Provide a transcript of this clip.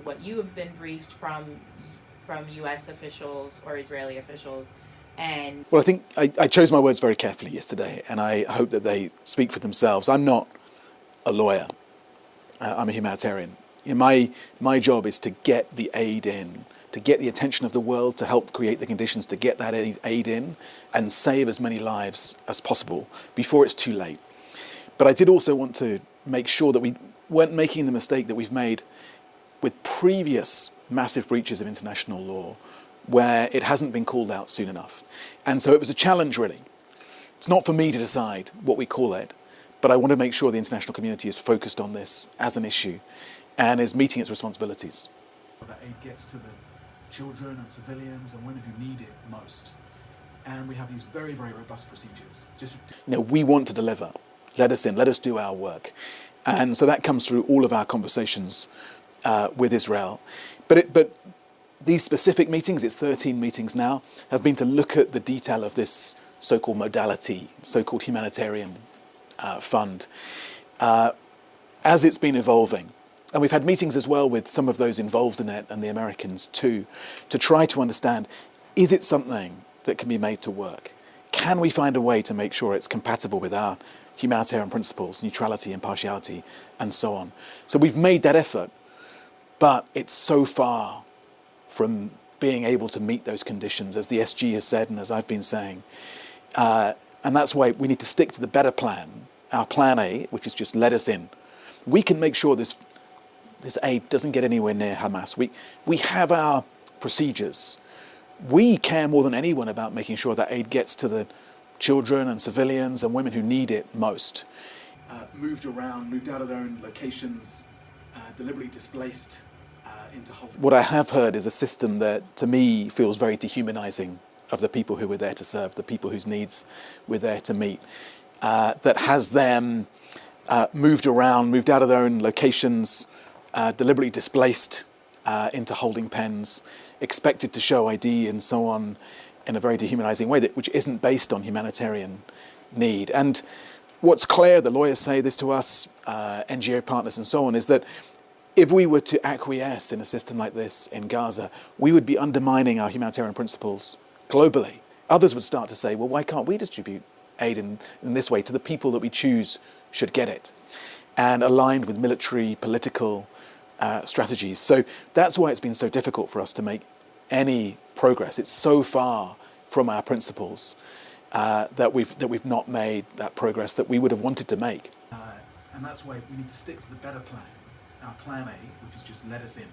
what you have been briefed from U.S. officials or Israeli officials. And well, I think I chose my words very carefully yesterday, and I hope that they speak for themselves. I'm not a lawyer. I'm a humanitarian. My job is to get the aid in, to get the attention of the world, to help create the conditions to get that aid in and save as many lives as possible before it's too late. But I did also want to make sure that we weren't making the mistake that we've made with previous massive breaches of international law, where it hasn't been called out soon enough. And so it was a challenge, really. It's not for me to decide what we call it, but I want to make sure the international community is focused on this as an issue and is meeting its responsibilities. That aid gets to the children and civilians and women who need it most. And we have these very, very robust procedures. We want to deliver. Let us in, let us do our work. And so that comes through all of our conversations with Israel. But these specific meetings, it's 13 meetings now, have been to look at the detail of this so-called modality, so-called humanitarian fund, as it's been evolving. And we've had meetings as well with some of those involved in it and the Americans too, to try to understand, is it something that can be made to work? Can we find a way to make sure it's compatible with our humanitarian principles, neutrality, impartiality, and so on? So we've made that effort, but it's so far from being able to meet those conditions, as the SG has said and as I've been saying. And that's why we need to stick to the better plan, our plan A, which is just let us in. We can make sure this aid doesn't get anywhere near Hamas. We have our procedures. We care more than anyone about making sure that aid gets to the children and civilians and women who need it most. Moved around, moved out of their own locations, deliberately displaced into holding. What I have heard is a system that, to me, feels very dehumanizing of the people who we're there to serve, the people whose needs we're there to meet, that has them moved around, moved out of their own locations, deliberately displaced into holding pens, expected to show ID and so on in a very dehumanizing way, which isn't based on humanitarian need. And what's clear, the lawyers say this to us, NGO partners and so on, is that if we were to acquiesce in a system like this in Gaza, we would be undermining our humanitarian principles globally. Others would start to say, well, why can't we distribute aid in this way to the people that we choose should get it, and aligned with military, political strategies. So that's why it's been so difficult for us to make any progress. It's so far from our principles that we've not made that progress that we would have wanted to make. And that's why we need to stick to the better plan, our plan A, which is just let us in.